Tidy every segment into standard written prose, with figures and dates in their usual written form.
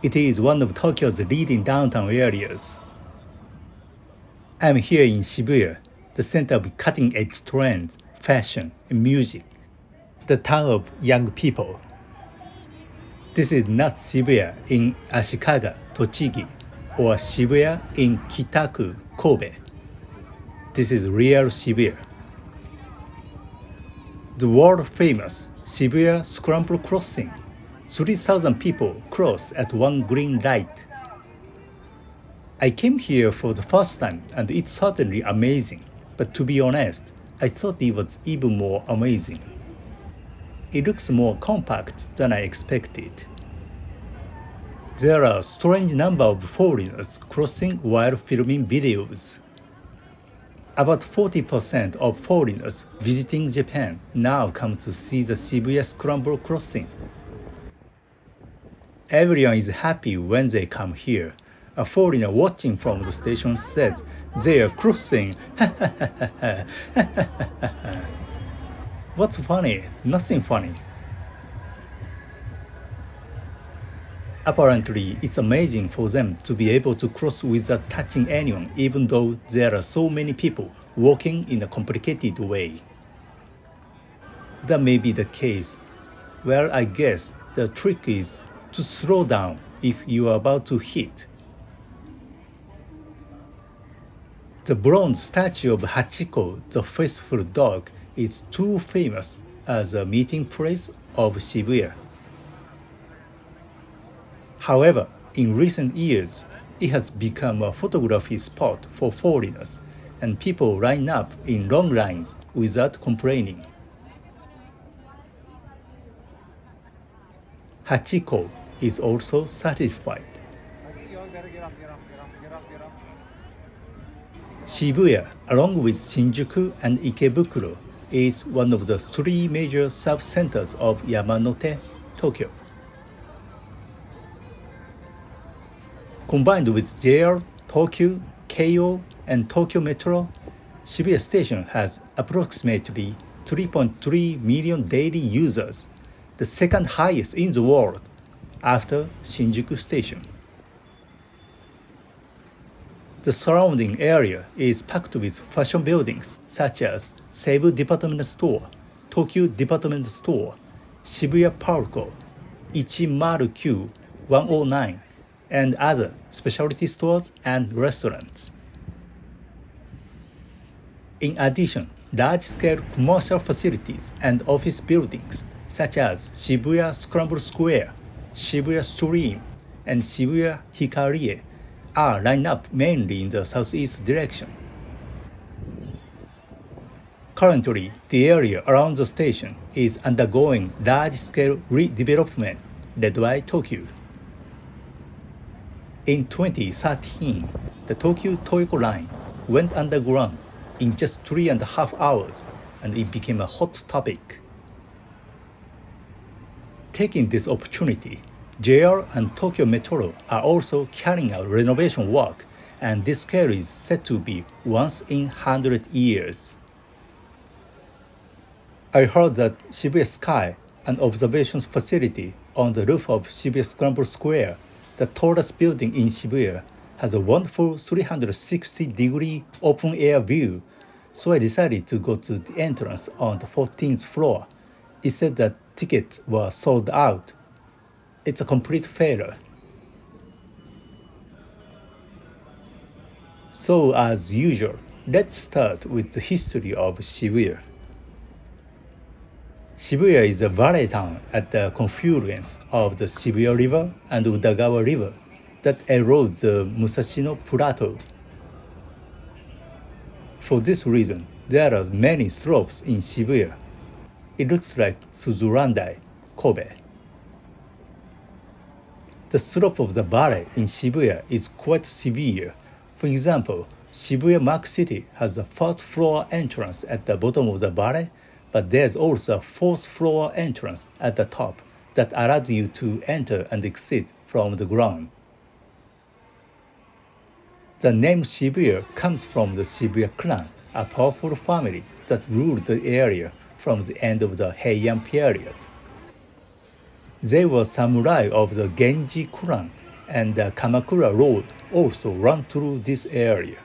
It is one of Tokyo's leading downtown areas. I'm here in Shibuya, the center of cutting-edge trends, fashion, and music, the town of young people. This is not Shibuya in Ashikaga, Tochigi, or Shibuya in Kitaku, Kobe. This is real Shibuya. The world-famous Shibuya Scramble crossing. 3,000 people cross at one green light. I came here for the first time and it's certainly amazing, but to be honest, I thought it was even more amazing. It looks more compact than I expected. There are a strange number of foreigners crossing while filming videos. About 40% of foreigners visiting Japan now come to see the Shibuya Scramble crossing. Everyone is happy when they come here. A foreigner watching from the station said, "They are crossing." What's funny? Nothing funny. Apparently, it's amazing for them to be able to cross without touching anyone, even though there are so many people walking in a complicated way. That may be the case. Well, I guess the trick is to slow down if you are about to hit. The bronze statue of Hachiko, the faithful dog, is too famous as a meeting place of Shibuya. However, in recent years, it has become a photography spot for foreigners, and people line up in long lines without complaining. Hachiko is also satisfied. Shibuya, along with Shinjuku and Ikebukuro, is one of the three major sub-centers of Yamanote, Tokyo. Combined with JR, Tokyo, Keio, and Tokyo Metro, Shibuya Station has approximately 3.3 million daily users, the second highest in the world, after Shinjuku Station. The surrounding area is packed with fashion buildings such as Seibu Department Store, Tokyo Department Store, Shibuya Palco, Ichimaru-Q 109, and other specialty stores and restaurants. In addition, large-scale commercial facilities and office buildings such as Shibuya Scramble Square, Shibuya Stream, and Shibuya Hikarie are lined up mainly in the southeast direction. Currently, the area around the station is undergoing large-scale redevelopment led by Tokyo. In 2013, the Tokyo Toyoko line went underground in just 3.5 hours, and it became a hot topic. Taking this opportunity, JR and Tokyo Metro are also carrying out renovation work, and this scale is said to be once in 100 years. I heard that Shibuya Sky, an observation facility on the roof of Shibuya Scramble Square, the tallest building in Shibuya, has a wonderful 360-degree open-air view, so I decided to go to the entrance on the 14th floor. It said that tickets were sold out. It's a complete failure. So as usual, let's start with the history of Shibuya. Shibuya is a valley town at the confluence of the Shibuya River and Udagawa River that erodes the Musashino Plateau. For this reason, there are many slopes in Shibuya. It looks like Suzurandai, Kobe. The slope of the valley in Shibuya is quite severe. For example, Shibuya Mark City has a first floor entrance at the bottom of the valley, but there's also a fourth floor entrance at the top that allows you to enter and exit from the ground. The name Shibuya comes from the Shibuya clan, a powerful family that ruled the area from the end of the Heian period. They were samurai of the Genji clan and the Kamakura Road also run through this area.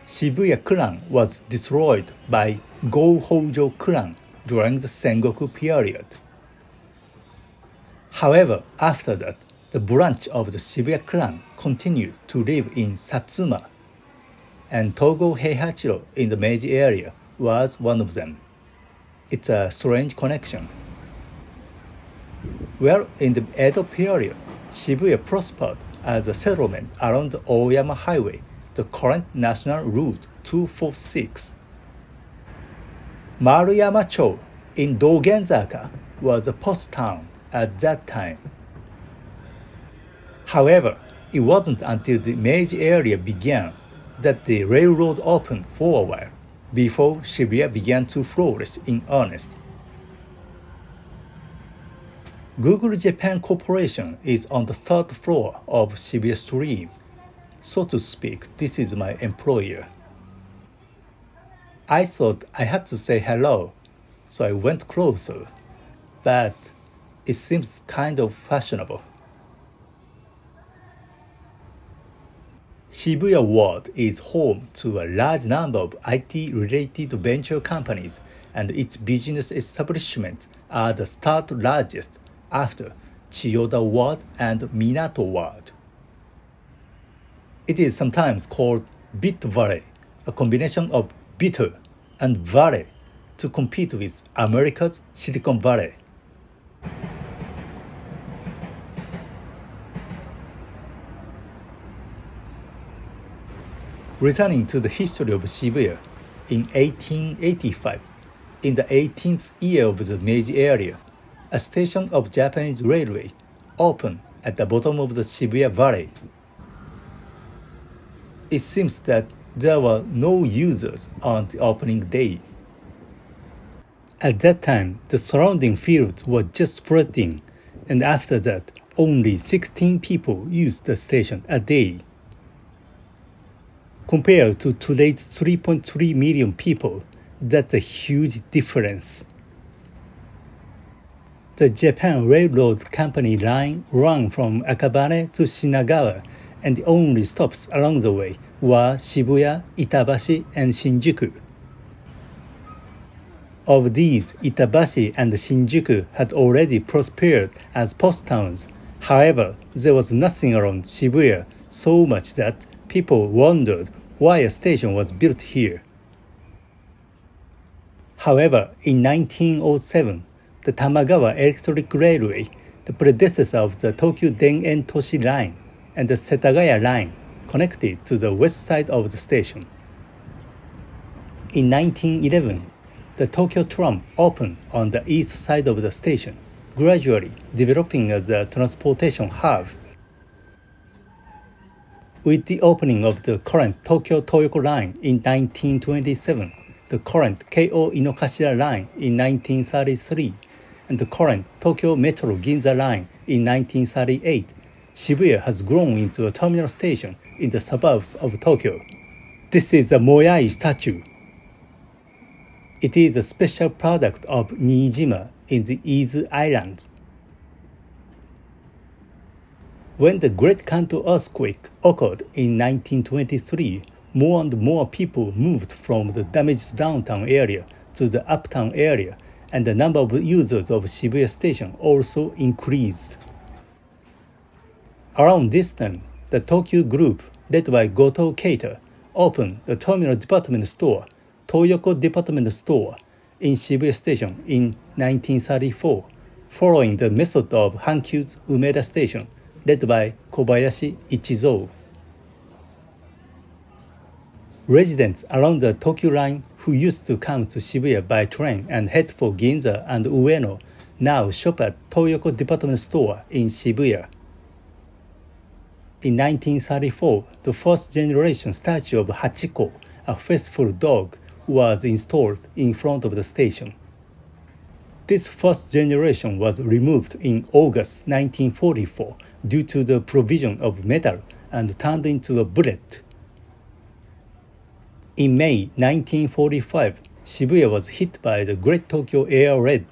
Shibuya clan was destroyed by Go-Hojo clan during the Sengoku period. However, after that, the branch of the Shibuya clan continued to live in Satsuma, and Togo Heihachiro in the Meiji area was one of them. It's a strange connection. Well, in the Edo period, Shibuya prospered as a settlement around the Oyama Highway, the current National Route 246. Maruyama-cho in Dogenzaka was a post town at that time. However, it wasn't until the Meiji area began that the railroad opened for a while, before Shibuya began to flourish in earnest. Google Japan Corporation is on the third floor of Shibuya Street. So to speak, this is my employer. I thought I had to say hello, so I went closer, but it seems kind of fashionable. Shibuya Ward is home to a large number of IT-related venture companies, and its business establishments are the third largest after Chiyoda Ward and Minato Ward. It is sometimes called Bit Valley, a combination of bitter and valley to compete with America's Silicon Valley. Returning to the history of Shibuya, in 1885, in the 18th year of the Meiji era, a station of Japanese railway opened at the bottom of the Shibuya Valley. It seems that there were no users on the opening day. At that time, the surrounding fields were just spreading, and after that, only 16 people used the station a day. Compared to today's 3.3 million people, that's a huge difference. The Japan Railroad Company line ran from Akabane to Shinagawa, and the only stops along the way were Shibuya, Itabashi, and Shinjuku. Of these, Itabashi and Shinjuku had already prospered as post towns. However, there was nothing around Shibuya so much that people wondered why a station was built here. However, in 1907, the Tamagawa Electric Railway, the predecessor of the Tokyu Den-en Toshi Line, and the Setagaya Line connected to the west side of the station. In 1911, the Tokyo Tram opened on the east side of the station, gradually developing as a transportation hub. With the opening of the current Tokyo Toyoko Line in 1927, the current Keio Inokashira Line in 1933, and the current Tokyo Metro Ginza Line in 1938, Shibuya has grown into a terminal station in the suburbs of Tokyo. This is a Moyai statue. It is a special product of Niijima in the Izu Islands. When the Great Kanto earthquake occurred in 1923, more and more people moved from the damaged downtown area to the uptown area, and the number of users of Shibuya Station also increased. Around this time, the Tokyo Group, led by Goto Keita, opened the terminal department store, Toyoko Department Store, in Shibuya Station in 1934, following the method of Hankyu's Umeda Station, led by Kobayashi Ichizo. Residents along the Tokyo line who used to come to Shibuya by train and head for Ginza and Ueno now shop at Toyoko Department Store in Shibuya. In 1934, the first generation statue of Hachiko, a faithful dog, was installed in front of the station. This first generation was removed in August 1944 due to the provision of metal and turned into a bullet. In May 1945, Shibuya was hit by the Great Tokyo Air Raid,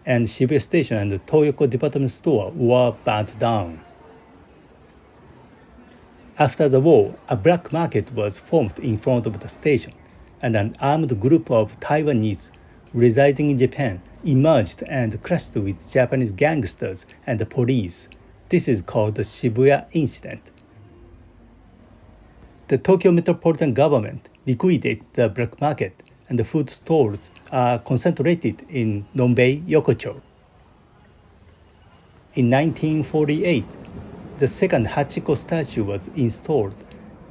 and Shibuya Station and the Toyoko department store were burnt down. After the war, a black market was formed in front of the station, and an armed group of Taiwanese residing in Japan emerged and clashed with Japanese gangsters and the police. This is called the Shibuya Incident. The Tokyo metropolitan government liquidated the black market, and the food stores are concentrated in Nonbei Yokocho. In 1948, the second Hachiko statue was installed,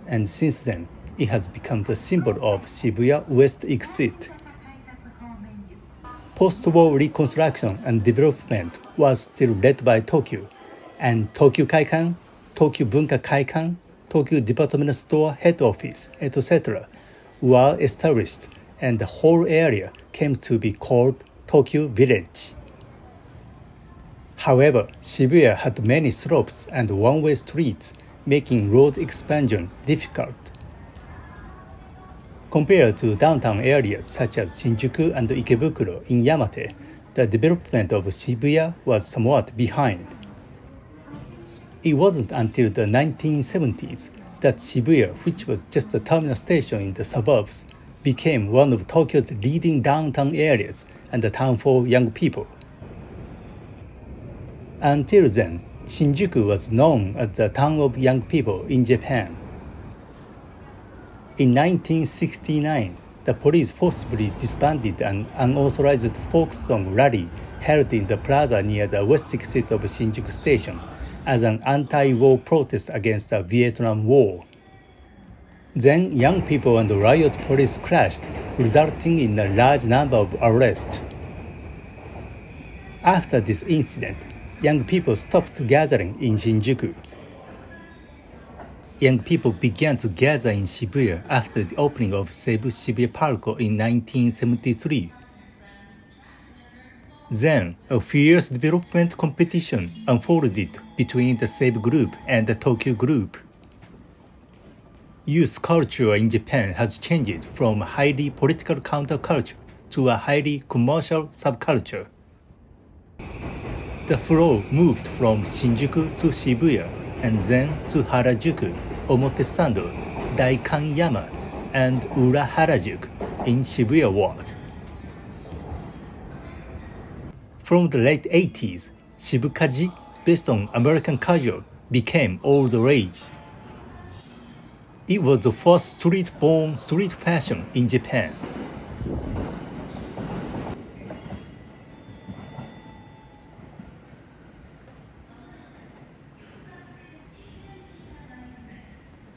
and since then, it has become the symbol of Shibuya West Exit. Post-war reconstruction and development was still led by Tokyo, and Tokyo Kaikan, Tokyo Bunka Kaikan, Tokyo Department Store Head Office, etc. were established, and the whole area came to be called Tokyo Village. However, Shibuya had many slopes and one-way streets, making road expansion difficult. Compared to downtown areas such as Shinjuku and Ikebukuro in Yamate, the development of Shibuya was somewhat behind. It wasn't until the 1970s that Shibuya, which was just a terminal station in the suburbs, became one of Tokyo's leading downtown areas and a town for young people. Until then, Shinjuku was known as the town of young people in Japan. In 1969, the police forcibly disbanded an unauthorized folk song rally held in the plaza near the west exit of Shinjuku Station as an anti-war protest against the Vietnam War. Then young people and riot police clashed, resulting in a large number of arrests. After this incident, young people stopped gathering in Shinjuku. Young people began to gather in Shibuya after the opening of Seibu Shibuya Park in 1973. Then, a fierce development competition unfolded between the Seibu group and the Tokyo group. Youth culture in Japan has changed from a highly political counterculture to a highly commercial subculture. The flow moved from Shinjuku to Shibuya, and then to Harajuku, Omotesando, Daikanyama, and Ura Harajuku in Shibuya Ward. From the late 80s, Shibukaji, based on American casual, became all the rage. It was the first street-born street fashion in Japan.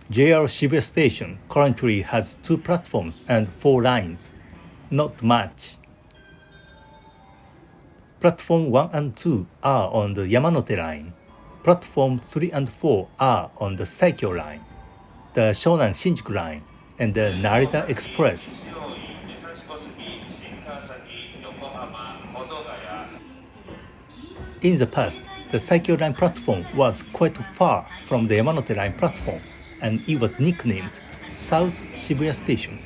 JR Shibuya Station currently has 2 platforms and 4 lines. Not much. Platform 1 and 2 are on the Yamanote line. Platform 3 and 4 are on the Saikyo line, the Shonan Shinjuku line, and the Narita Express. In the past, the Saikyo line platform was quite far from the Yamanote line platform, and it was nicknamed South Shibuya Station.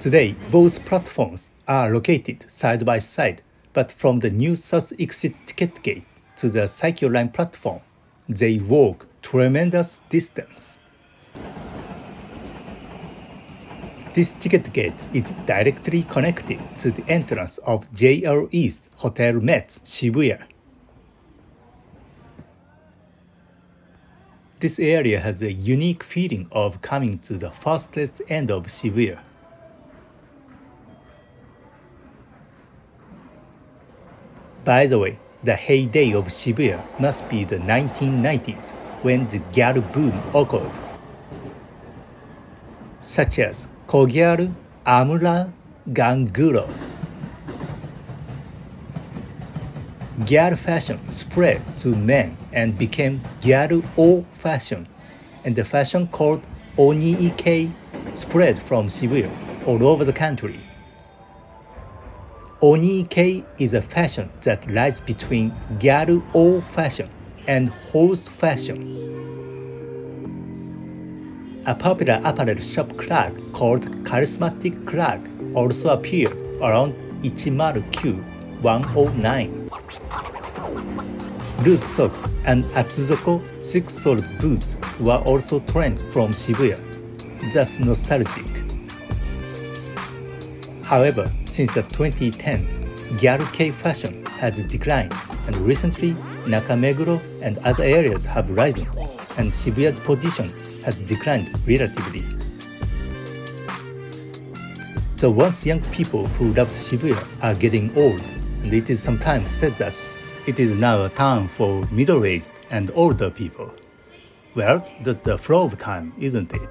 Today, both platforms are located side by side, but from the new South Exit ticket gate to the Saikyo line platform, they walk tremendous distance. This ticket gate is directly connected to the entrance of JR East Hotel Metz Shibuya. This area has a unique feeling of coming to the fastest end of Shibuya. By the way, the heyday of Shibuya must be the 1990s, when the gyaru boom occurred, such as Kogyaru, Amura, Ganguro. Gyaru fashion spread to men and became gyaru-o fashion, and the fashion called Oni-ike spread from Shibuya all over the country. Oni-ike is a fashion that lies between gyaru-o fashion and horse fashion. A popular apparel shop clerk called Charismatic Clerk also appeared around Ichimaru-Q 109. Loose socks and Atsuzoko 6-soled boots were also trend from Shibuya. That's nostalgic. However, since the 2010s, Gyaru-Kei fashion has declined, and recently Nakameguro and other areas have risen, and Shibuya's position has declined relatively. The once young people who loved Shibuya are getting old, and it is sometimes said that it is now a town for middle-aged and older people. Well, that's the flow of time, isn't it?